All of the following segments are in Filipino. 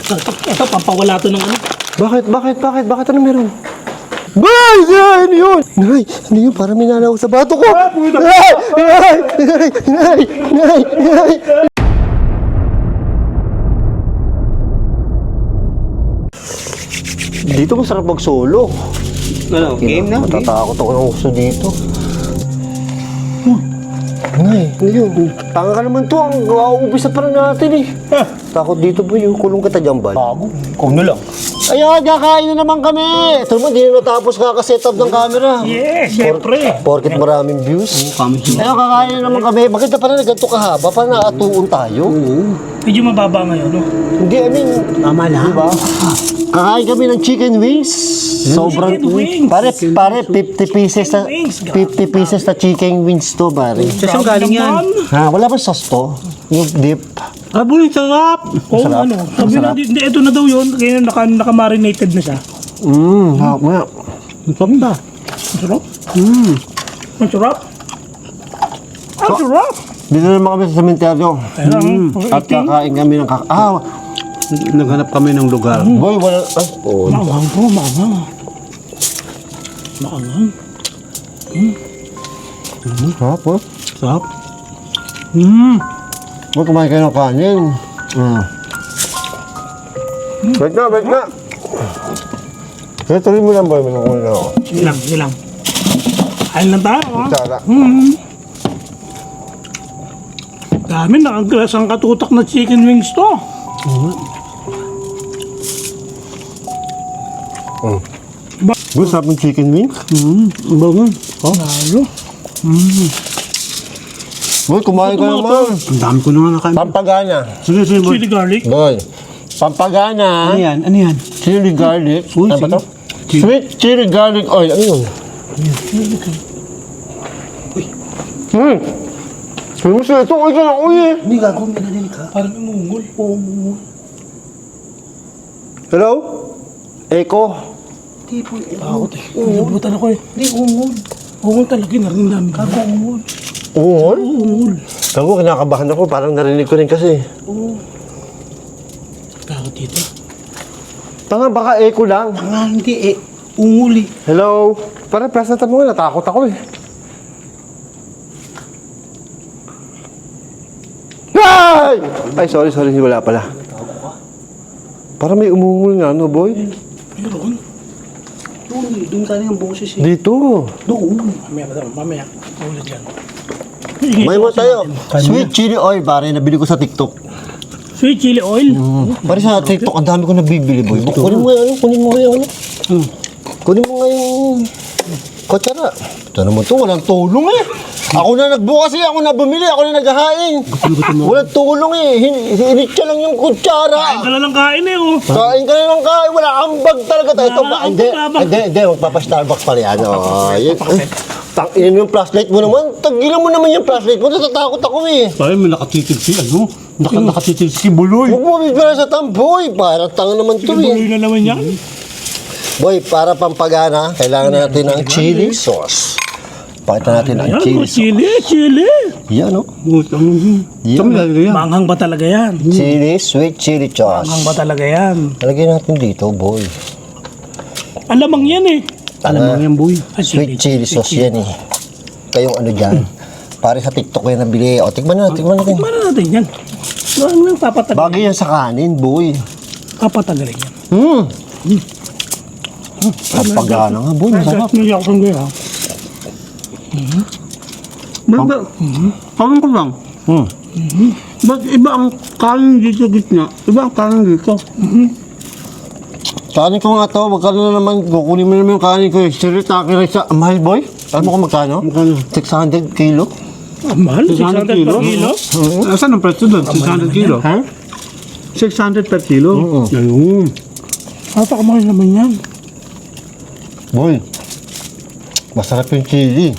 Ito, pampawala to ng ano. Bakit? Ano meron? Bay! Ano yun? Nay! Ano yun? Parang minanaw sa bato ko! Nay! Dito masarap mag-solo. Ano, game na? Matatakot ako ng gusto dito. Nay, ano yun? Tanga ka naman to. Ang uubisa pa rin natin eh. Takot dito po yung kulong kita dyan, Bal. Bago. Ikaw na lang. Ayan, kakain na naman kami. Ito naman, di na natapos kaka-setup ng camera. Yes, syempre. Porket maraming views. Kami siya. Ayun, kakain na naman kami. Bakit na pala ganito kahaba? Parang naatuon tayo. Medyo mababa ngayon, no? Hindi, I mean, Tama lang. diba? Kakain kami ng chicken wings. Sobrang, Chicken wings. pare, 50 pieces na, Chicken wings. 50 pieces na chicken wings to, pare. Saan galing yan? Ha, wala ba sauce to? Yung dip. Aboy, sarap! Oo, ano. Sabi na, hindi, ito na daw yun. Kaya naka-marinated na siya. Harap nga. Ang sarap ba? Ang sarap. Ang sarap. Ang sarap. Dito naman kami sa sementeryo. At kakain kami ng Naghanap kami ng lugar. boy, wala, oh. Maangang po, maangang. Maangang. Sarap, oh. Sarap. Boy, kumain kayo ng kanin. Wait na. Kaya tuloy mo lang, boy. Manungkul na ako. Sige lang. Kain lang tayo, ha? Tsara. Dami na, ang klasang katutak na chicken wings to. Boy, sarap ng chicken wings. Bangon. Lalo. Boy, kumain ka naman. Ang dami ko na nga nakain. Pampagana. Sige, boy. Chili garlic. Boy, pampagana. Ano yan? Ano yan? Chili garlic. Uy, Ano ba to? sige. Sweet chili garlic oil. Ano yun? Kumusta ito? Uy ka na, uy eh. Hindi gago, may narinig ka. Parang umungol. Oo. Hello? Echo? Hindi po. Takot eh. Nalibutan ako eh. Hindi, umul. Umungol talaga, narinig namin. Gago, umul. Ungol? Umungol. Ako, kinakabahan ako. Parang narinig ko rin kasi. Takot dito. Tanga, baka echo lang. Nga, hindi eh. Umul eh. Hello? Parang presenta mo nga, natakot ako eh. Ay! Ay, sorry, wala pala. Parang may umungol nga, no, boy? Meron. Doon galing ang boses eh. Dito. Doon. Mamaya. Ulit yan. May mo tayo. Sweet chili oil, pare, nabili ko sa TikTok. Sweet chili oil. Pare sa TikTok, ang dami ko nabibili, boy. Kunin mo nga yung Kunin mo nga yung kutsara. Ito naman to, walang tulong eh. Ako na nagbukas eh, ako na bumili, ako na naghahain. Walang tulong eh. Hinitya lang yung kutsara. Kain ka na lang kain eh, oh. Kain ka na lang kain, wala kang bag talaga. Ito ba? Hindi, magpapa-Starbucks pala yan. Yan yung flashlight mo naman. Tagilan mo naman yung flashlight mo. Natatakot ako eh. Tayo, may nakatitig si ano? Nakatitig si Buloy. Huwag mo bibira sa tamboy. Parang tanga naman to eh. Tuloy na naman yan. Boy, para pampagana, kailangan natin ng chili sauce. Pakita natin ang Yan, chili sauce. chili. Yan, no? Yan. Saan lalagay yan? Manghang ba talaga yan? Chili, sweet chili Manghang sauce. ba talaga yan? Lagyan natin dito, boy. Alamang yan eh. Alam mo yan, boy. Sweet chili sauce yan eh. Kayong ano dyan. Pare sa TikTok ko yan nabili. O, tikman natin. Tikman natin yan. Ano lang papatagalin? Bagay yan sa kanin, boy. Papatagalin yan. Pampagana nga, boy. Masarap. Hindi ako sanggoy ha. Kawin ko lang. Ba't iba ang kanin dito sa gitna? Iba ang kanin dito. Kanin ko nga to. Magkano na naman. Kukunin mo naman yung kanin ko. Shiritaki rice. Mahal, boy. Alam mo kung magkano? Magkano? 600 kilo. Ah, mahal, 600 per kilo. Saan ang presyo doon? 600 kilo? Ha? 600 per kilo? Ayun. Napakamahal naman yan. Boy. Masarap yung chili.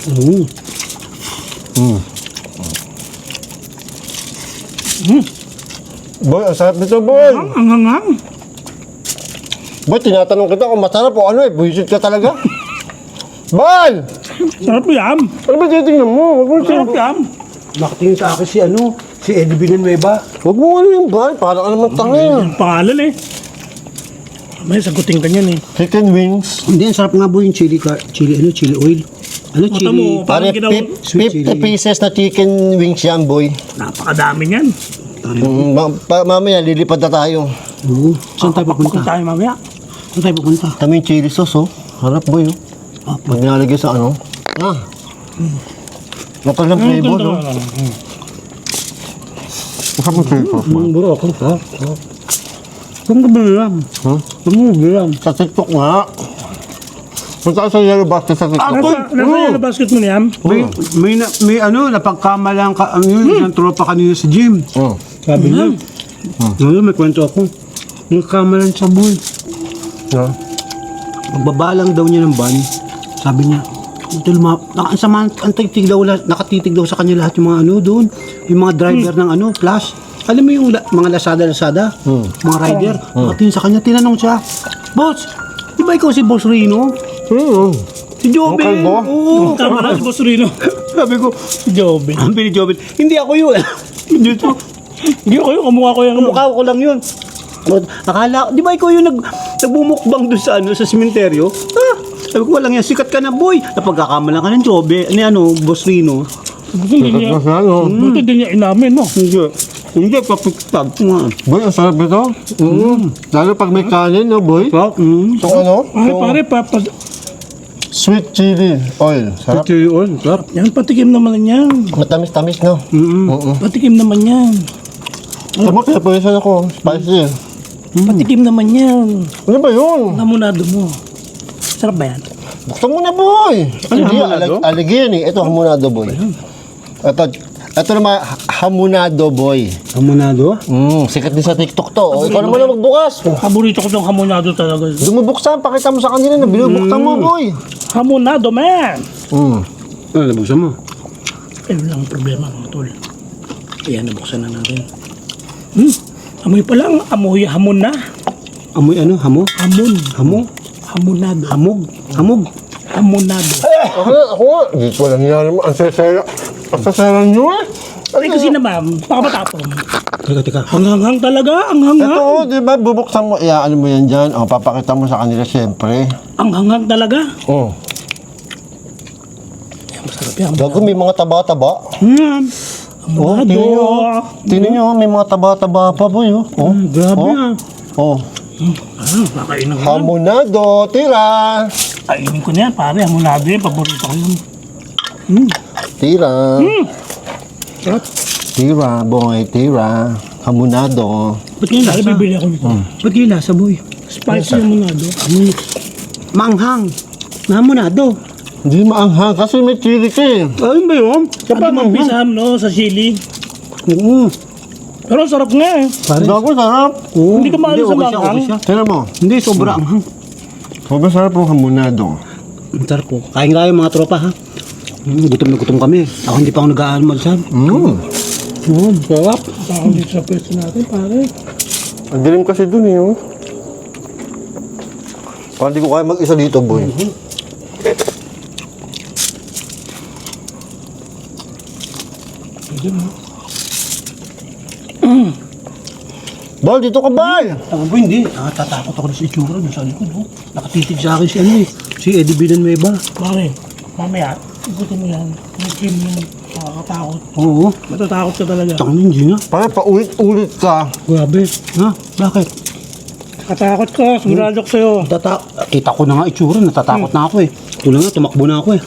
Boy, ang sarap nito, boy. Ang hangang. Boy, tinatanong kita kung masarap o ano eh. Buisit ka talaga. Bal! Sarap yan. Ano ba titingnan mo? Huwag mo Sarap yan. Nakatingin sa akin si ano, Si Eddie Villanueva. Huwag mo ano yung bal, para ka naman tangin. Yung pangalan eh. May sagutin ka niyan eh. Chicken wings. Hindi, ang sarap nga po yung chili oil. Ano, Mata chili? mo, Pare, parang ginawa, 50 pieces na chicken wings yan, boy. napakadami niyan. Mamaya, lilipad na tayo. Oo. Saan tayo Kung papunta? tayo mamaya. Saan tayo papunta? Kami yung chili sauce, oh. Harap, boy, oh. Pag nilalagay sa ano. Lokal ng flavor, oh. Masarap yung chili sauce, boy. Bro, ako ka. Saan ka ba lang? Huh? Saan ka ba lang? Sa TikTok nga. Punta ka sa Yellow Basket sa TikTok. Nasa yellow basket mo niyan. May ano, napagkamalang ka, isang tropa kanina sa gym. Oh. Sabi niya, may kwento ako. Nagkamalan sa buhay. Yeah. Pagbabalang daw niya ng van, sabi niya, nakatitig daw sa kanya lahat yung mga ano doon, yung mga driver ng ano, flash. Alam mo yung mga Lazada, mga rider, nakatingin sa kanya, tinanong siya, Boss, di ba ikaw si Boss Rino? Si Jobel. Okay, bo. Oo. Tama na, si Boss Rino. Sabi ko, Si Joby. ang pili Jobel, hindi ako yun. Dito, Hindi ko yung kamukha ko yung mukha ko lang yun. Akala, di ba ikaw yung nagbumukbang doon sa ano, sa sementeryo? Sabi ko, walang yan, sikat ka na boy. Napagkakamalan ka ng Jobe, Boss Rino. Buti din niya inamin, no? Hindi, papagtag ko nga. Boy, ang sarap ito. Lalo pag may kanin, no, boy? So ano? Pare, Sweet chili oil. Sarap. Pati yun, sarap. yan, patikim naman yan. Matamis-tamis, no? Patikim naman yan. Tama, pinapawisan ako. Spicy. Patikim naman yan. Ano ba yun? Hamonado mo. Sarap ba yan? Buksan mo na, boy. Hindi, hamonado? aligi yan eh. Ito, hamonado, boy. Ito naman, hamonado, boy. Hamonado? Sikat din sa TikTok to. O, ikaw naman na magbukas. Paborito ko itong hamonado talaga. Dumubuksan, pakita mo sa kanila na binubuksan mo, boy. Hamonado, man! Ano, nabuksan mo? Ayun lang ang problema, mga tol. Ayan, nabuksan na natin. Amoy pa lang, amoy hamon na. Amoy ano, hamo? Hamon. Hamo? Hamonado. Hamog? Hamog? Hamonado. Ako nga. Hindi ko lang yan naman. Ang sasaya. Ang sasayaran nyo eh. Ay, kasi naman, baka matapon. Teka. Ang hanghang talaga, ang hanghang. Ito, di ba, bubuksan mo, ano mo yan dyan. O, papakita mo sa kanila, siyempre. Ang hanghang talaga. Oh. Ayan, masarap yan. Gago, may mga taba-taba. Oh, Hamonado. tingnan nyo. Tingnan nyo, may mga taba-taba pa, boy. Oh, Grabe ah. Oh. Kakainin ko yan. Hamonado, tira. Kainin ko na yan, pare. Hamonado yan, paborito ko yun. Tira. Sarap. Tira, boy, tira. Hamonado. Ba't yung Pare, lasa? bibili ako nito. Ba't yung lasa, boy? Spicy hamonado. Maanghang. Na hamonado. Hindi maanghang kasi may chili ka eh. Ayun ba yun? Kapag mapisam, no, sa chili. Oo. Pero ang sarap nga eh. Gago, sarap. Oo. Hindi ka maalis sa okay siya, maanghang. okay siya. Tingnan mo. Hindi, sobra anghang. Sobrang sarap ng hamonado. Ang sarap po. Kain tayo mga tropa ha. Gutom na gutom kami. Ako hindi pa ako nag-aalmal. Sarap. Ako dito sa pwesto natin, pare. Ang dilim kasi dun eh. Oh. Parang di ko kaya mag-isa dito, boy. Bal, dito ka, Bal! Ako po hindi. Tatakot ako na sa itsura doon sa likod. Oh. Nakatitig sa akin si ano eh. Si Eddie Villanueva. Pare, mamaya, ikutin mo yan. Yung cream yung nakakatakot. Oo. Matatakot ka talaga. Taka hindi na. Pare, paulit-ulit ka. Grabe. Ha? Bakit? Katakot ka, sigurado ko sa'yo. Kita ko na nga itsura. Natatakot na ako eh. Tulang nga, tumakbo na ako eh.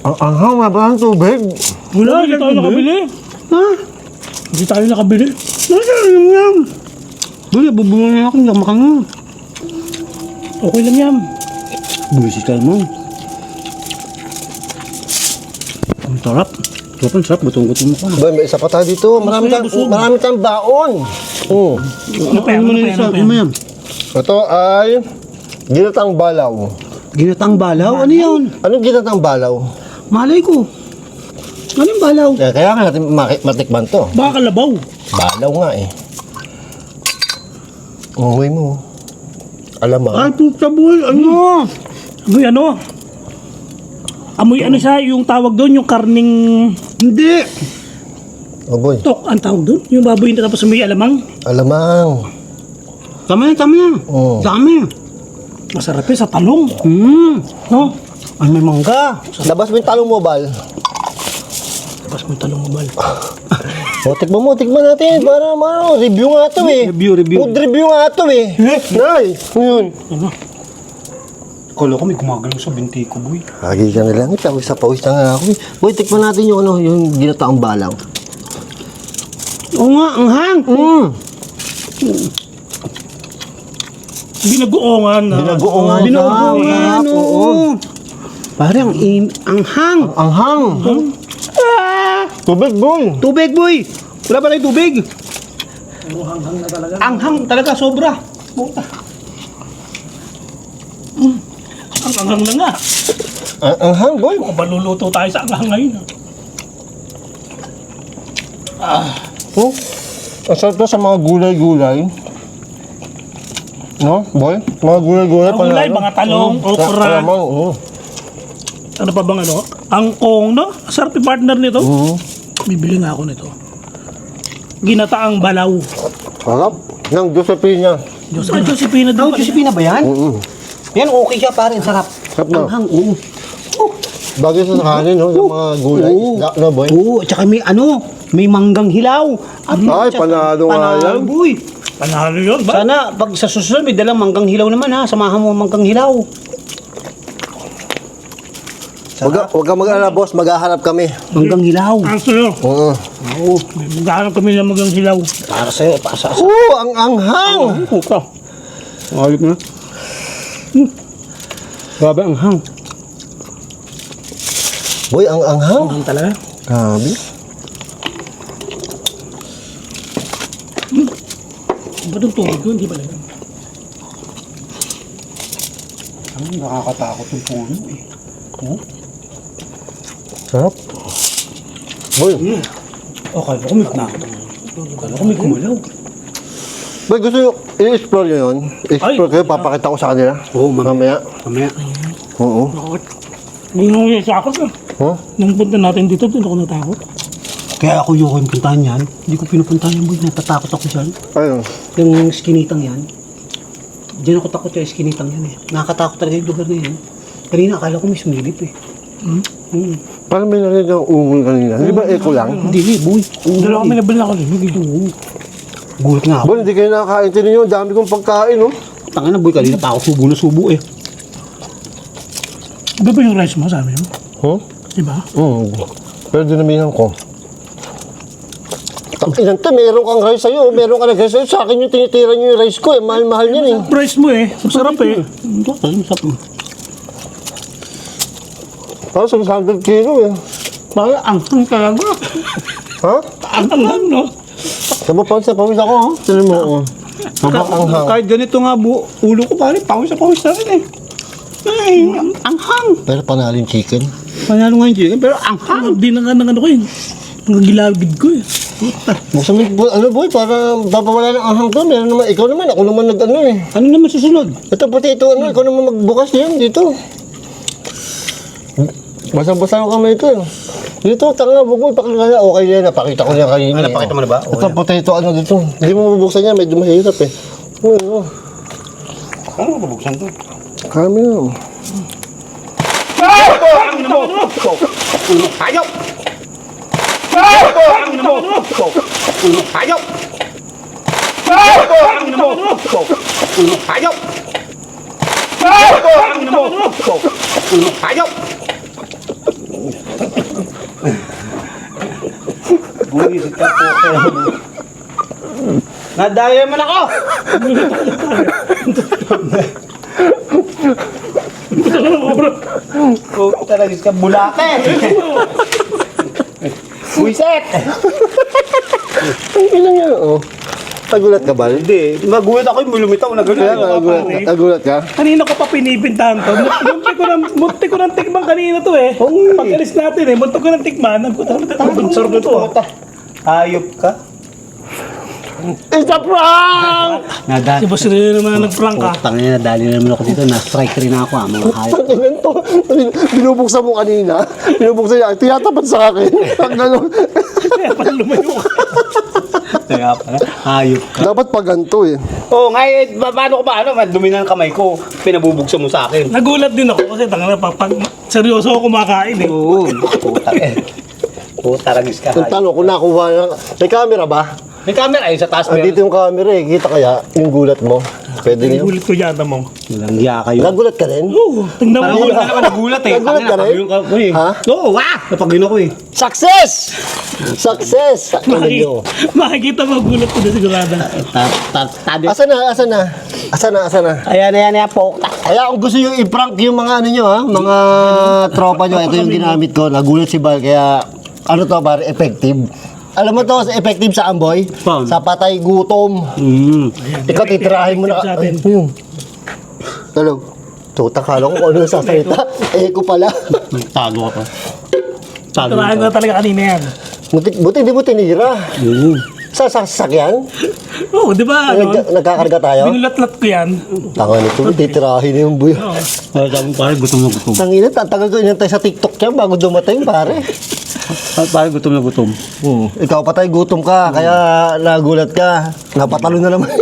Ang anghang, mabalang tubig. Wala, hindi tayo nakabili. Ha? Hindi tayo nakabili. Ano yan? Dali, bubungan na ako. Hindi ako makanga. Okay lang yan. Buwisit ka naman. Ang sarap. Sobrang sarap. Gutong-gutong mo ka. Boy, may isa pa tayo dito. Marami tayong baon. Ano pa yan? Ano Ano pa mo yan? yan? Ito ay ginatang balaw. Ginatang balaw? Ano yun? Anong ginatang balaw? Malay ko. Anong balaw? Kaya nga natin matikman to. Baka kalabaw. Balaw nga eh. Umuwi mo. Alam mo. Ay, puta boy. Ano? Amoy ano? Amoy ano siya, yung tawag doon, yung karning... Hindi. Oh boy. Tok ang tawag doon. Yung baboy na tapos may alamang. Alamang. Tama na. Oo. Dami. Masarap yun sa talong. No? Ay, may mangga. Labas mo yung talong mo, Bal. Tapos may talong mabal. O, tikman natin. Para, review nga ito eh. Review. Food review nga ito eh. Nay, yun. Ano? Kala ko may gumagalaw sa binti ko, boy. Lagi ka na lang. Pawis na nga ako eh. Boy, tikman natin yung ano, yung ginataang balaw. Oo nga, ang hang. Binagoongan na. Binubuhan, oo. Parang ang hang. Ang hang. Tubig, boy. Tubig, boy. Wala ba tayong tubig? Hanghang na talaga. Ang hang talaga, sobra. Puta. Ang anghang na nga. Ang hang, boy. Kung baluluto tayo sa anghang ngayon. Oh, ang sarap to sa mga gulay-gulay. No, boy? Mga gulay-gulay. Mga gulay, mga talong, okra. Alamang, oo. Ano pa bang ano? Angkong, no? Sarap yung partner nito. Bibili nga ako nito. Ginataang balaw. Sarap. Ng Josephina. Josephina din Oh, pala. Josephina ba yan? Yan, okay siya, pare. Sarap. Sarap na. Ang hang, oo. Bagay sa kanin, no? Yung mga gulay. Oo. Isda, no, boy? Oo, at saka may manggang hilaw. At Ay, panalo nga yan. boy. Panalo yun ba? Sana, pag sa susunod, may dalang manggang hilaw naman, ha? Samahan mo ang manggang hilaw. Huwag ka mag-alala, boss. Maghaharap kami. Manggang hilaw. Ang sa'yo. Oo. Oo. Magkakarap kami ng magang hilaw. Para sa'yo, para sa... Oo, ang anghang. Puka. Ayop na. Grabe, ang hang. Boy, ang anghang. Ang talaga. Grabe. Ba't ang tubig ko? Hindi ba lang? Ang nakakatakot yung puno, eh. Sarap. Boy. Kala ko may kumalaw. Boy, gusto nyo i-explore nyo yun? I-explore kayo, papakita ko sa kanila. Oo, Mamaya. Mamaya. Oo. Nakakot. Hindi mo yung sakot eh. Huh? Nung punta natin dito, doon ako natakot. Kaya ako yung puntahan yan. Hindi ko pinupuntahan yan, boy. Natatakot ako dyan. Ayun. Yung skinitang yan. Diyan ako takot yung skinitang yan, eh. Nakakatakot talaga yung lugar na yan. Kanina, akala ko may sumilip, eh. Parang may narinig ang ungol kanina. Di ba echo lang? Hindi, boy. Dalawa kami nabili ako rin. Oo. Gulat nga ako. Boy, hindi kayo nakakaintindi nyo. Dami kong pagkain, no? Tanga na, boy. Kanina pa ako subo na subo, eh. Iba ba yung rice mo sa amin? Huh? Diba? Pero dinamihan ko. Ilan to, meron kang rice sa'yo. Meron ka nag-rice sa'yo. Sa akin yung tinitira nyo yung rice ko, eh. Mahal-mahal yan, eh. Rice mo eh. Masarap eh. Parang 600 kilo, eh. Bakit ang hang talaga? Ha? Ang hang, no? Pawis ako, ha? Tinan mo, oh. Anghang. Kahit ganito nga, ulo ko, pare. Pawis na rin, eh. Ay, ang hang. Pero panalo yung chicken. Panalo nga yung chicken, pero ang hang. Di na nga ng ano ko yun. Ang gilabid ko eh. Puta. Buksan mo, boy, para papawala ng anghang to. Meron naman, ikaw naman, ako naman nag-ano, eh. Ano naman susunod? Ito pati ito, ano, ikaw naman magbukas yan dito. Basang-basang kamay ito, eh. Dito, tanga, wag mo ipakilala. Okay yan, napakita ko niya kanina. napakita mo na ba? Ito potato, ano dito. Hindi mo mabuksan yan, medyo mahirap, eh. Oo, Ano mabuksan to? kami na. Hayop! Hayop! Hayop! Hayop! Buwisit ka po. Nadaya man ako! Oh, talaga ka bulate! Buwisit! Ang ilang yan, oh. Nagulat ka ba? Hindi, magulat ako yung lumitaw na Kaya gano'n. nagulat ka? Kanina ko pa pinipintahan to. Munti ko ng tikman kanina to eh. Pag-alis natin eh, munti ko ng tikman. Ang sarap na to. Ayop ka. It's a prank! Si Boss Rino naman nag-prank ka. Putang ina, dali na naman ako dito. Na-strike rin ako mga hayop. Tanginan to. Binubuksan mo kanina. Binubuksan niya. Tinatapat sa akin. Ang gano'n. Kaya pala lumayo ka. Kaya pala, hayop ka. Dapat pa ganito eh. Oo, ngayon, paano ko ba, dumi na ang kamay ko. Pinabubuksan mo sa akin. Nagulat din ako kasi tanga na pag seryoso ako kumakain eh. Oo, puta eh. Puta ragis ka. Ang tanong kung nakuha na. May camera ba? May camera ay sa taas meron. Andito yung camera eh. Kita kaya yung gulat mo. Pwede niyo. Nagulat ko yata mo. Langya kayo. Nagulat ka rin? Oo, tingnan Parang mo. wala naman nagulat eh. Nagulat ka rin? Ha? Oo, wah! Napagin ako eh. Success! Success! Ano nyo? Makikita mo gulat ko na sigurado. Tadi. Asa na? Asa na? Asa na? Asa na? Ayan, pokta. Kaya kung gusto nyo i-prank yung mga ano nyo ha, mga tropa nyo, ito yung ginamit ko, nagulat si Bal, kaya ano to pare, effective. Alam mo to, effective sa amboy? Paano? Sa patay gutom. Ikaw titirahin mo na. Effective sa atin. Ay, yun. Hello. Tuta, kala ko kung ano yung sasalita. Eh, ko pala. Tago ka pa. Tago Tirahan ko na talaga kanina yan. Buti di mo tinira. Sa sasakyan? Oo, di ba? Ano? Nagkakarga tayo? Binulat-lat ko yan. Tanga nito, titirahin yung buyo. Oo. Sabi pare, gutom na gutom. Tangina, tatagal ko inantay sa TikTok yan bago dumating, pare. Pare, gutom na gutom. Ikaw patay gutom ka, kaya nagulat ka. Napatalo na naman.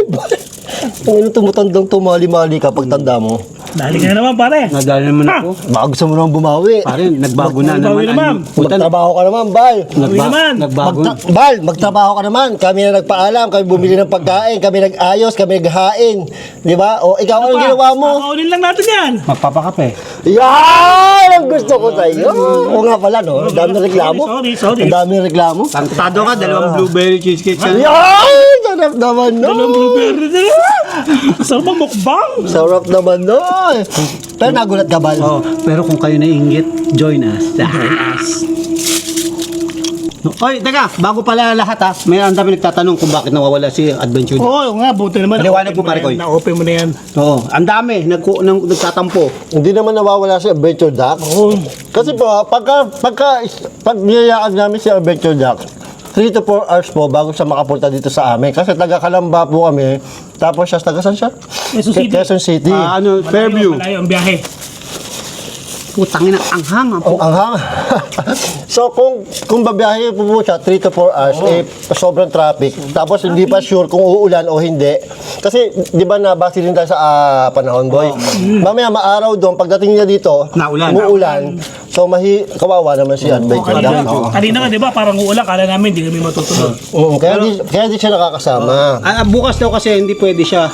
Ang ino tumutandang tumali-mali ka pagtanda mo. Dali ka na naman pare. Nadali naman ako. Baka gusto mo naman bumawi. Pare, nagbago na Nagbago naman. naman. Puta, Magtrabaho ka naman, Bal. Uwi naman. Nagbago. Bal, magtrabaho ka naman. Kami na nagpaalam, kami bumili ng pagkain, kami nag-ayos, kami naghain. Di ba? O ikaw, anong ginawa mo? Kakaunin lang natin yan. Magpapakape. Yan! Ang gusto ko sa iyo. O nga pala, no? Ang dami ng reklamo. Sorry. Ang dami ng reklamo. Tantado ka, dalawang blueberry cheesecake siya. Yan! Sarap naman, no? Dalawang blueberry na lang. Sarap ang mukbang. Sarap naman, no? Pero nagulat ka, Bal. Oh, pero kung kayo naiingit, join us. Oy, teka, bago pala lahat ha, may ang dami nagtatanong kung bakit nawawala si Adventure. Oo nga, buti naman. Paliwanag mo, pare ko. Na-open mo na yan. Oo, ang dami nagtatampo. Hindi naman nawawala si Adventure Duck. Oo. Kasi po, pag niyayaan namin si Adventure Duck, 3 to 4 hours po bago siya makapunta dito sa amin. Kasi taga Kalamba po kami. Tapos siya, taga saan siya? Quezon City. Quezon City. Fairview. Malayo ang biyahe. Putangin ang anghang. Ang anghang. So kung babiyahe po siya 3 to 4 hours, eh sobrang traffic. Tapos hindi pa sure kung uulan o hindi. Kasi di ba nabase din tayo sa panahon, boy. Mamaya maaraw doon, pagdating niya dito, Naulan. muulan. So kawawa naman si Adventure Duck. Oo. Kanina nga, di ba, parang uulan. Kala namin, hindi kami matutulog. Oo, kaya di siya nakakasama. Bukas daw kasi hindi pwede siya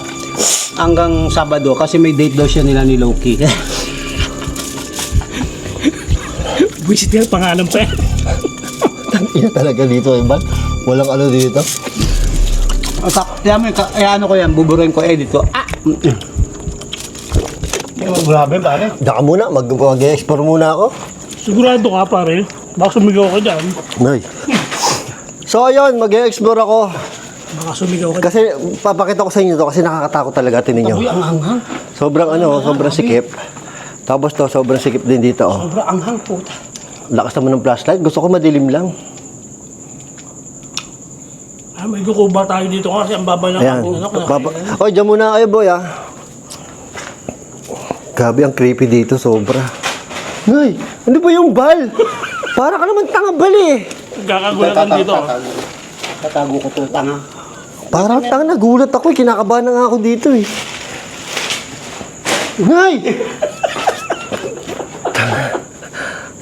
hanggang Sabado kasi may date daw siya nila ni Loki. Visit yan, pangalan pa yan. Ina talaga dito, Iban. Walang ano dito. Kaya ano ko yan, buburuin ko, edit ko. Grabe, pare. Daka muna, mag-explore muna ako. Sigurado ka, pare. Baka sumigaw ka dyan. Nay. So, ayun, mag-explore ako. Baka sumigaw ka dyan. Kasi, papakita ko sa inyo to kasi nakakatakot talaga, tinin nyo. Uy, ang anghang. Sobrang sobrang sikip. Tapos to, sobrang sikip din dito, oh. Sobrang anghang, puta. Lakas naman ng flashlight. Gusto ko madilim lang. May kukuba tayo dito kasi ang baba ng Ayan. Oy, dyan muna kayo, boy, ah. Gabi, ang creepy dito, sobra. Nay, ano ba yung bal? Para ka naman tanga-bal, eh. Kakagulatan dito. Tatago ko to, tanga. Parang tanga, nagulat ako, eh. Kinakabahan na nga ako dito, eh. Nay!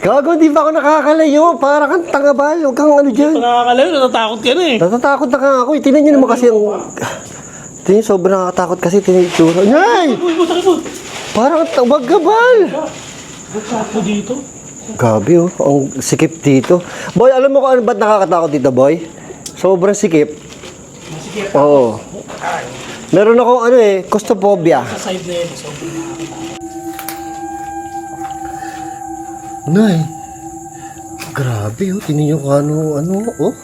Gago, di ba ako nakakalayo? Para kang tanga-bal. Huwag kang ano dyan. Nakakalayo, natatakot ka na eh. Natatakot na ka ako, eh. Tingnan nyo naman kasi ang... Tingnan, sobrang nakakatakot kasi. Tingnan yung tsura. Nay! Uy, buta ka po. Parang tawag ka, bal! Buta ko dito. Gabi, oh. Ang sikip dito. Boy, alam mo kung ano ba't nakakatakot dito, boy? Sobrang sikip. Oo. Meron akong ano eh, claustrophobia. Sa side na yun. So, Nay. Grabe, oh. Tingnan nyo kung ano, oh.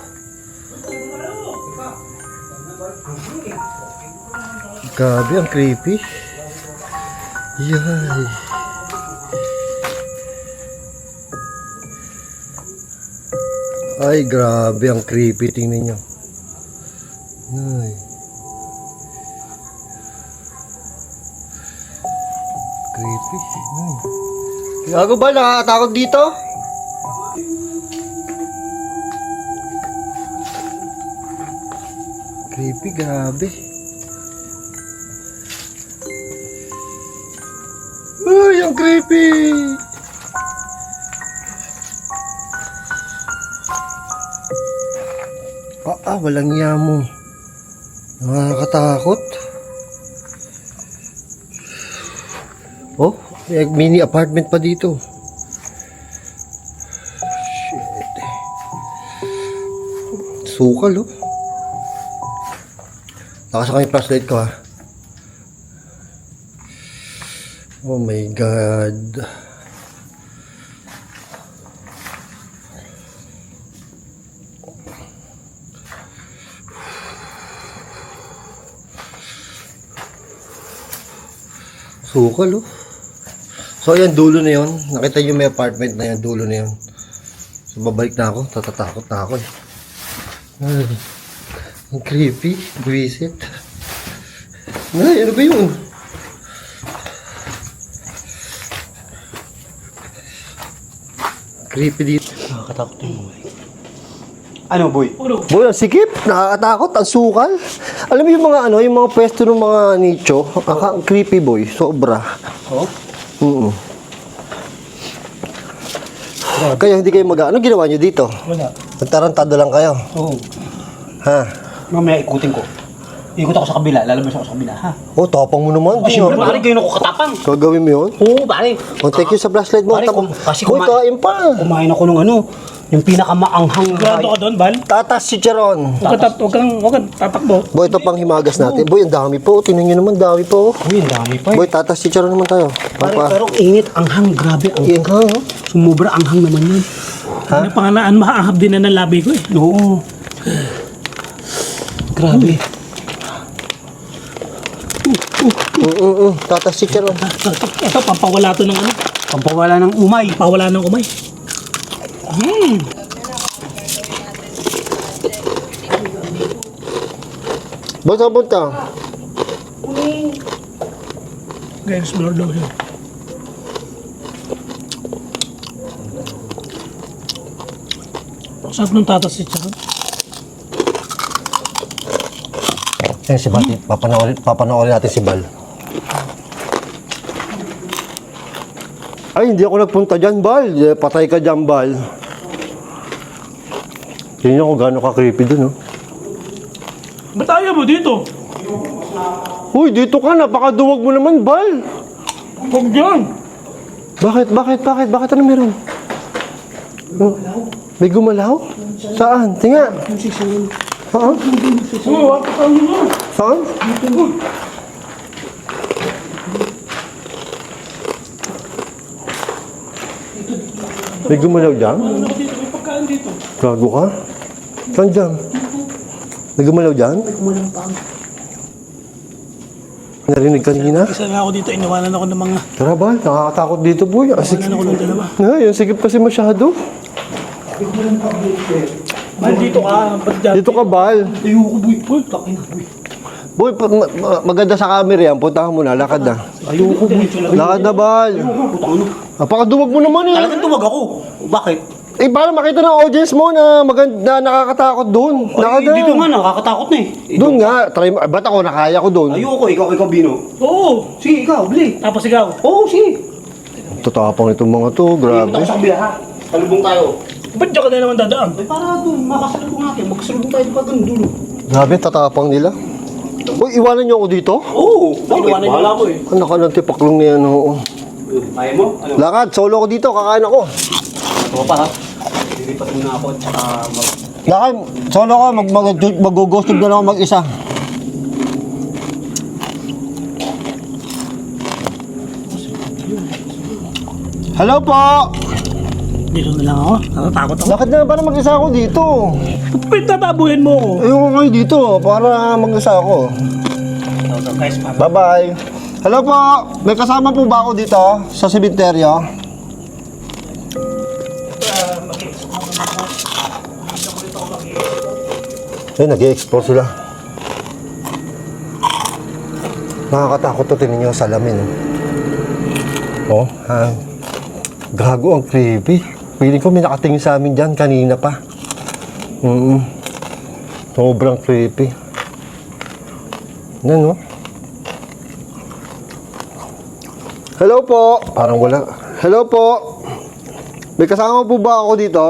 Grabe, ang creepy. Yay. Ay, grabe, ang creepy. Tingnan nyo. Ay. Creepy. Ay. Gago ba? Nakakatakot dito? Creepy, grabe. Ay, ang creepy! Walang iya mo. Nakakatakot. Oh, may mini apartment pa dito. Shit. Sukal, oh. Lakas ako yung flashlight ko, ha. Oh my God. Sukal, oh. So, ayan, dulo na yun. Nakita nyo may apartment na yan, dulo na yun. So, babalik na ako. Tatatakot na ako, eh. Ay, ang creepy. Visit. Ay, ano ba yun? Creepy dito. Nakakatakot yung ano, boy? Boy, ang sikip. Nakakatakot. Ang sukal. Alam mo yung mga ano, yung mga pwesto ng mga nicho. Ang creepy, boy. Sobra. Oh? Kaya hindi kayo ano ginawa nyo dito? Wala. Nagtarantado lang kayo. Oo. Ha? Mamaya ikutin ko. Ikot ako sa kabila, lalabas ako sa kabila, ha? Oh, tapang mo naman. Kasi siyempre, pare, kayo nakukatapang. Gagawin mo yun? Oo, pare. Oh, thank you sa flashlight mo. Pare, kasi Boy, kain pa. Kumain ako ng ano, yung pinakamaanghang. Grado ka doon, Bal. Tatas si Charon. Huwag kang tatakbo. Boy, ito pang himagas natin. Boy, ang dami po. Tingnan nyo naman, dami po. Uy, ang dami pa. Boy, tatas si Charon naman tayo. Pare, pero init, anghang, grabe. Iyan ka, oh. Sumubra anghang naman yun. Ano pangalaan, maahab din na ng labi ko eh. Oo. Grabe. Tatas si Charon. Ito, pampawala to ng ano. Pampawala ng umay. Pawala ng umay. Boy, saan punta? Ga-explore daw siya. Sarap ng tatas si Charon. Yan si Bal. Papanoorin natin si Bal. Ay, hindi ako nagpunta dyan, Bal. Patay ka dyan, Bal. Tingnan ko gano'n ka-creepy dun, oh. Ba't ayaw mo dito? Uy, dito ka. Napakaduwag mo naman, Bal. Huwag dyan. Bakit? Ano meron? Oh, may gumalaw? Saan? Tinga. Saan? Oo, kapag mo. Saan? May gumalaw dyan? Ano ako dito? May pagkain dito. Gago ka? Saan dyan? May gumalaw dyan? Narinig kanina? Isa na ako dito, iniwanan ako ng mga... Tara ba? Nakakatakot dito, boy. Ang sikip. Iwanan ako ng dalawa. Ay, ang sikip kasi masyado. Bal, dito ka. Ba't dyan? Dito ka, Bal. Ayoko, boy. Boy, takin na, boy. Boy, maganda sa camera yan. Puntahan mo na, lakad na. Ayoko, boy. Lakad na, Bal. Putang ano? Napakaduwag mo naman eh. Talagang tuwag ako. Bakit? Eh, para makita ng audience mo na maganda, nakakatakot doon. Ay, dito nga, nakakatakot na eh. Doon nga, try mo. Ba't ako nakaya ko doon? Ayoko, ikaw, Bino. Oo. Sige, ikaw, bili. Tapos ikaw. Oo, sige. Tatapang itong mga to, Ikot grabe. ako sa kabila, ha? Talubong tayo. Ba't dyan ka na naman dadaan? Ay, para doon, makasalubong natin. Magkasalubong tayo pa doon, dulo. Grabe, tatapang nila. Uy, iwanan niyo ako dito? Oo, Iwanan niyo wala ko eh. Anak ka ng tipaklong na yan, oo. Kaya mo? Ano? Lakad, solo ako dito, kakain ako. Ito pa, ha? Lilipat muna ako, tsaka Lakad, solo ako, mag-ghost na lang ako mag-isa. Hello po! Dito na lang ako. Natatakot ako. Lakad na, para mag-isa ako dito. Ba't pinatatabuhin mo ako? Ayoko kayo dito, para mag-isa ako. So guys, Bye-bye. Hello po, may kasama po ba ako dito sa sementeryo? Ay, nag-i-explore sila. Nakakatakot to, tingnan nyo, salamin. Oh, ha? Gago, ang creepy. Feeling ko may nakatingin sa amin dyan kanina pa. Sobrang creepy. Yan, no? Hello po. Parang wala. Hello po. May kasama po ba ako dito?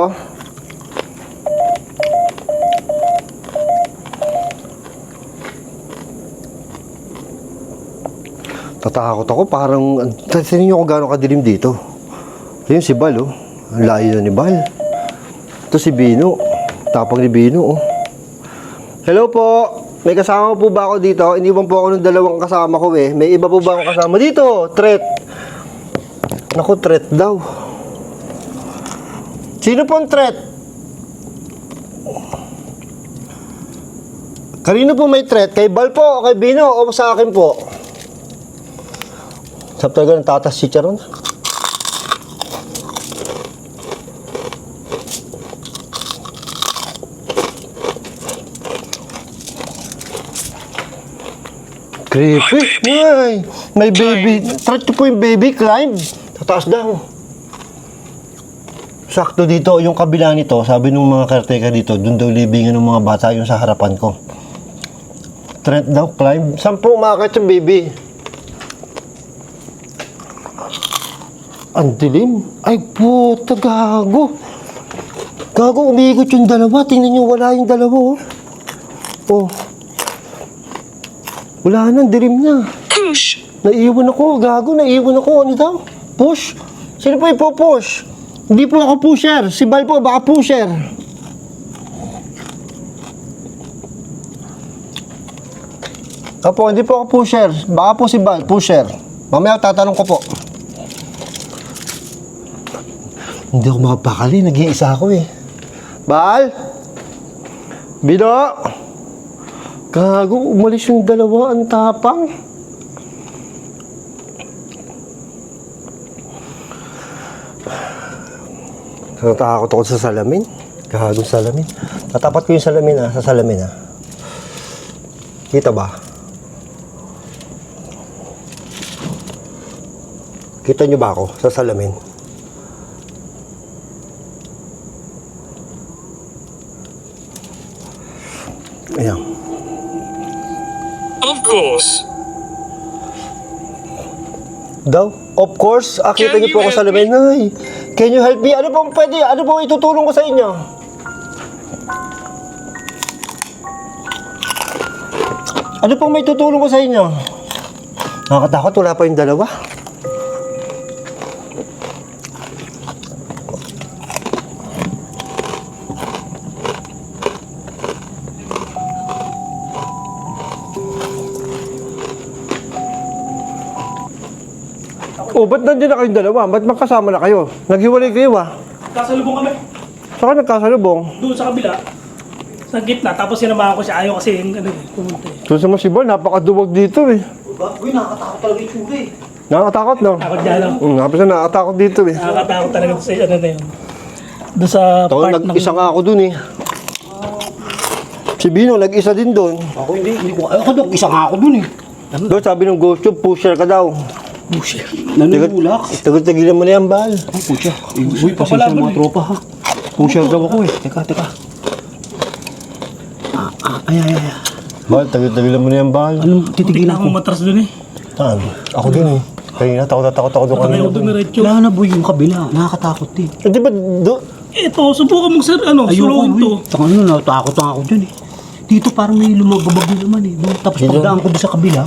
Tatakot ako, parang, tingnan nyo kung gano'ng kadilim dito. Ayun si Bal, oh. Ang layo na ni Bal. Ito si Bino. Tapang ni Bino, oh. Hello po. May kasama po ba ako dito? Iniwan po ako ng dalawang kasama ko, eh. May iba po ba ako kasama dito? Threat. Naku, threat daw. Sino po ang threat? Kanino po may threat? Kay Bal po o kay Bino o sa akin po? Sabi talaga ng tatas si Charon. Creepy. Ay, may baby. Threat po yung baby. Climb. Tataas daw. Sakto dito, yung kabila nito, sabi nung mga caretaker dito, doon daw libingan ng mga bata yung sa harapan ko. Threat daw, climb. Saan po umakit yung baby? Ang dilim. Ay, puta, gago. Gago, umiikot yung dalawa. Tingnan nyo, wala yung dalawa, oh. Oh. Wala na, dilim na. Push! Naiiwan ako, gago, naiiwan ako. Ano daw? Push? Sino po ipo-push? Hindi po ako pusher. Si Bal po, baka pusher. Opo, hindi po ako pusher. Baka po si Bal, pusher. Mamaya tatanong ko po. Hindi ako makapakali, nag-iisa ako eh. Bal? Bino? Gago, umalis yung dalawa, ang tapang. Natakot ako sa salamin. Gagong salamin. Tatapat ko yung salamin sa salamin Kita ba? Kita nyo ba ako sa salamin? Ayan. Of course. Daw? Of course. Kita Can niyo po you ako sa help lamin. Ay, can you help me? Ano pong pwede? Ano pong itutulong ko sa inyo? Ano pong may tutulong ko sa inyo? Nakakatakot, wala pa yung dalawa. Oh, ba't nandiyan na kayong dalawa? Ba't magkasama na kayo? Naghiwalay kayo Kasalubong kami. Saka nagkasalubong. Doon sa kabila. Sa gitna. Tapos sinamahan ko siya. Ayaw kasi yung pumunta eh. Doon sa Masibol, napakaduwag dito eh. Uy, nakakatakot talaga yung tsura eh. Nakakatakot, no? Takot dyan lang. Kapag na nakakatakot dito eh. Nakakatakot talaga sa ano na yun. Doon sa Taon, part ng... nag-isa nga ako dun eh. Si Bino, nag-isa din dun. Ako hindi ko. Ako doon, isa nga ako doon eh. Doon sabi ng Ghost Tube, pusher ka daw. Bullshit. Nanulak. Tagal-tagilan mo na yan, Bal. Ay, pusher. Uy, pasensya mga tropa ha. Pusher daw ako eh. Teka. Ay. Bal, tagal-tagilan mo na yan, Bal. Anong titigilan Ako ko? matras doon eh. Saan? Ako dun eh. Kanina, takot ako dun Ayaw kanina. doon diretso. Wala na boy yung kabila. Nakakatakot din. Di ba, Ito, subukan mong sir, sulungin to. Taka natakot na ako dyan eh. Dito parang may lumababag na naman eh. No? Tapos pagdaan ko doon sa kabila,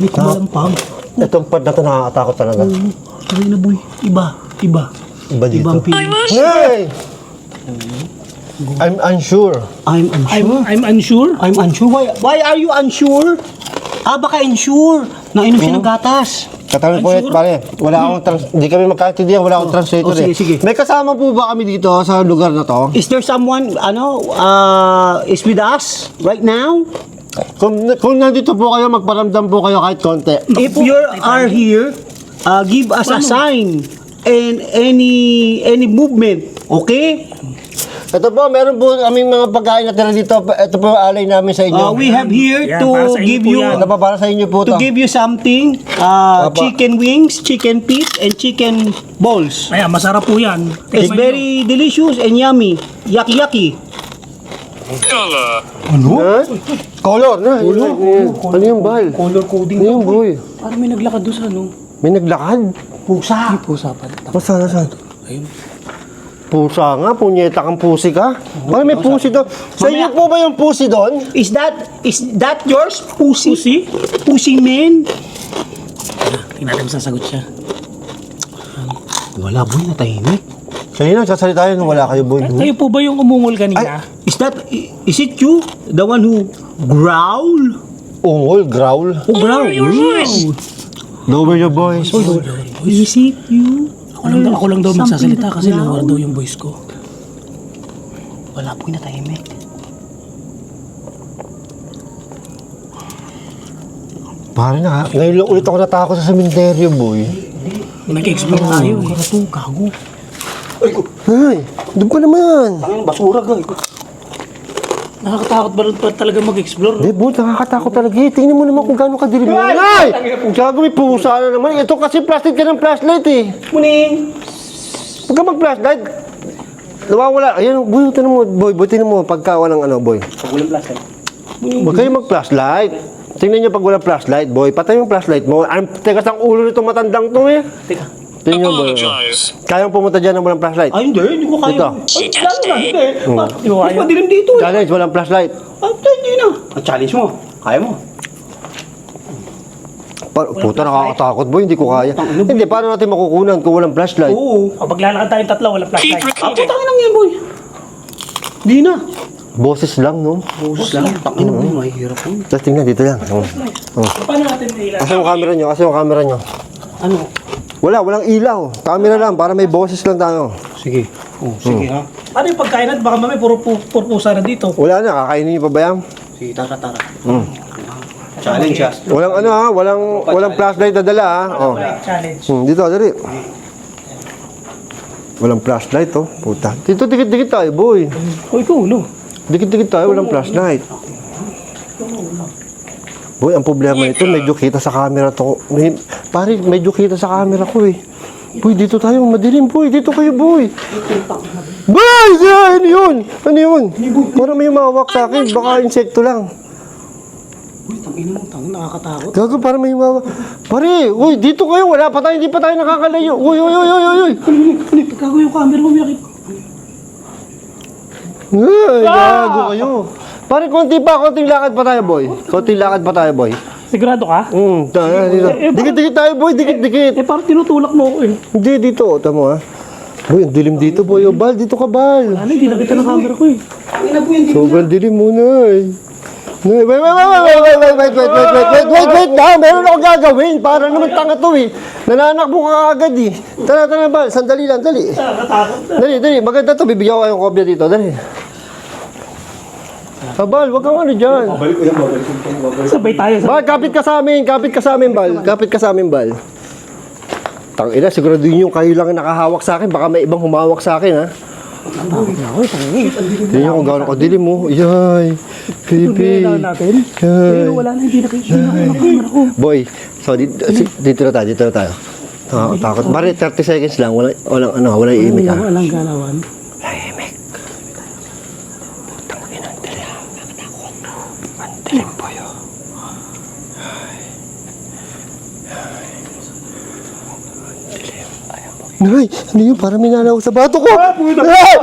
may kumalampag. itong part na to nakakatakot talaga. Ay na boy. Iba. Iba dito. Ibang feeling. Hey! I'm unsure. I'm unsure. I'm unsure. I'm unsure. Why are you unsure? Baka unsure. Nainom siya ng gatas. Katanong ko ulit, pare. Wala akong hindi kami magkaintindihan, wala akong translator sige. May kasama po ba kami dito sa lugar na to? Is there someone, is with us right now? Kung nandito po kayo, magparamdam po kayo kahit konti. If you are here, give us a sign and any movement, okay? Ito po, meron po kaming mga pagkain na tira dito. Ito po alay namin sa inyo. We have here Yan, to para sa inyo give po you yan. Ano pa para sa inyo po to to? give you something, Apa. chicken wings, chicken feet, and chicken balls. Ayan, masarap po yan. It's Tikman nyo. very delicious and yummy. Yucky yucky. Ha? Color na. Ano yung bal? Color coding. Ano yung boy? Parang may naglakad doon sa ano. May naglakad? Pusa. Pusa pa. Saan? Pusa nga, punyeta kang pusi ka. Ay, may pusi doon. Sa inyo po ba yung pusi doon? Is that yours? Pussy? Pusi? Pussy man? Tingnan natin sasagot siya. Wala boy, natahimik. Kanina, sasalita tayo nung wala kayo, boy. Kayo po ba yung umungol kanina? Is it you? The one who growl? Ungol, growl. Oh, growl. Lower your voice. Is it you? Ako lang daw magsasalita kasi lower daw yung voice ko. Wala po yung natahimik. Pare na, ngayon lang ulit ako natakot sa sementeryo, boy. Nag-explore tayo eh. Gago. Ay, doon pa naman. Ang basura ga. Nakakatakot ba rin pa talaga mag-explore? Eh, boy, nakakatakot talaga eh. Tingnan mo naman kung gaano kadilim yan. Ay! Gago, may pusa na naman. Ito kasi plastic ka ng flashlight eh. Muning. Huwag ka mag-flashlight. Nawawala. Ayan, boy, tinan mo, boy, tinan mo pagka walang ano, boy. Pag walang plastic. Huwag kayo mag-flashlight. Tingnan niyo pag walang flashlight, boy. Patay yung flashlight mo. Ang tigas ang ulo nito matandang to eh. Teka. Tingnan mo, boy. Kayang pumunta dyan ng walang flashlight. Ay, hindi ko kaya. Ito. Ay, lalo na, hindi. Di ko Mas kaya. madilim dito eh. Challenge, walang flashlight. Ay, hindi na. Ang challenge mo. Kaya mo. Puta, nakakatakot, boy. Hindi ko kaya. Hindi, paano natin makukunan kung walang flashlight? Oo. O maglalakad tayong tatlo, walang flashlight. Ang putang lang yan, boy. Hindi na. Boses lang, no? Boses lang. Tangin na, boy. Mahihirap mo. Tapos tingnan, dito lang. Paano natin nila? Asa yung camera nyo? Asa yung camera nyo? Ano? Walang ilaw. Camera lang, para may boses lang tayo. Sige. Oh, sige ha. Ano yung pagkain natin? Baka mamay puro pusa na dito. Wala na, kakainin nyo pa ba yan? Sige, tara. Challenge ha. Walang ano ha, walang flashlight na dala ha. Oh. Challenge. Dito, dali. Walang flashlight oh, puta. Dito, dikit-dikit tayo, boy. O ikaw, ulo. Dikit-dikit tayo, walang flashlight. Boy, ang problema nito, medyo kita sa camera to. Pare, medyo kita sa camera ko eh. Boy, dito tayo, madilim boy. Dito kayo, boy. Boy! Ano yun? Ano yun? Parang may umawak sa akin. Baka insekto lang. Uy, tangin mo, nakakatakot. Gago, parang may umawak. Pare, uy, dito kayo. Wala pa tayo, hindi pa tayo nakakalayo. Uy. Pagkago yung camera mo, may Ay, gago kayo. Pare, konting lakad pa tayo, boy. Konting lakad pa tayo, boy. Sigurado ka? Dito. Dikit-dikit tayo, boy. Dikit-dikit. Eh parang tinutulak mo ako eh. Hindi, dito. Tamo, ha. Boy, ang dilim dito, boy. O, Bal, dito ka, Bal. Ano, hindi nakita ng camera ko eh. Sobrang dilim mo, Nay. Nay, wait na. Meron akong gagawin. Para naman tanga to, eh. Nananakbo ka agad, eh. Tara, Bal. Sandali lang, dali. Nakatakot na. Dali. Maganda to. Bibigyan ko kayong kopya dito. Dali. Bal, wag kang ano dyan. Sabay tayo. Bal, kapit ka sa amin, Bal. Kapit ka sa amin, Bal. Tangina, sigurado yun yung kayo lang ang nakahawak sa akin. Baka may ibang humawak sa akin, ha? Hindi nyo kung gano'n ko dilim mo. Yay, baby. natin. Yay. Pero wala na, hindi nakita ng camera ko. Boy, so dito na tayo. Takot. Bari, 30 seconds lang. Walang imik, ha? Walang galawan. Imik. Putang ina, ang dilim. Ang dilim po yun. Nay, ano yun? Parang minanaw sa bato ko. Nay!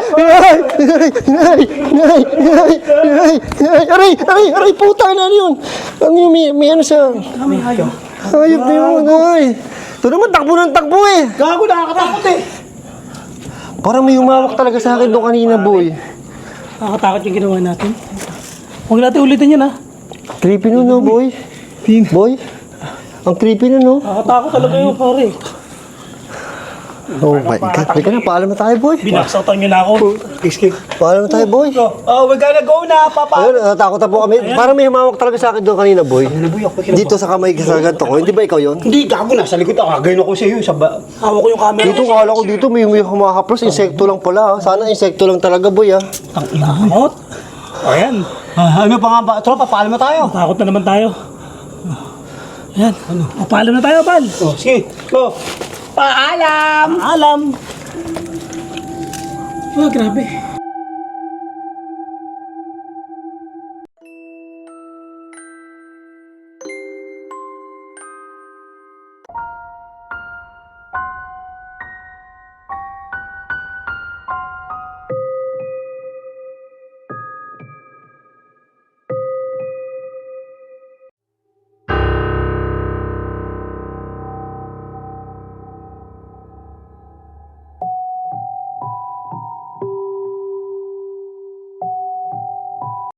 Aray, puta na ano yun? Ano yun? May ano siya? Kami hayo. Hayop na yun, Nay. Ito naman, takbo ng takbo eh. Gago, nakakatakot eh. Parang may humawak talaga sa akin doon kanina, boy. Nakakatakot yung ginawa natin. Huwag natin ulitin yan ha. Creepy nun, no, boy? Boy? Ang creepy nun, no? Nakakatakot talaga yung pare. Oh my God. Teka na, paalam na tayo, boy. Binaksakan nyo na ako. Kiss. Paalam na tayo, boy. Oh, we're gonna go na, Papa. Ayun, natatakot na po kami. Parang may humawak talaga sa akin doon kanina, boy. Nabuy ako. Dito sa kamay sa ganito ko. Hindi ba ikaw yun? Hindi, gago na. Sa likod ako. Gano'n ko sa iyo. Hawak ko yung camera. Dito, kala ko dito may humahaplos. Insekto lang pala. Sana insekto lang talaga, boy. Ang inamot. Ayan. Ano pa nga ba? Tropa, paalam na tayo. Takot na naman tayo. Ayan. Paalam na tayo, Pal. Oh, sige. Oh. Paalam! Paalam. Oh, grabe.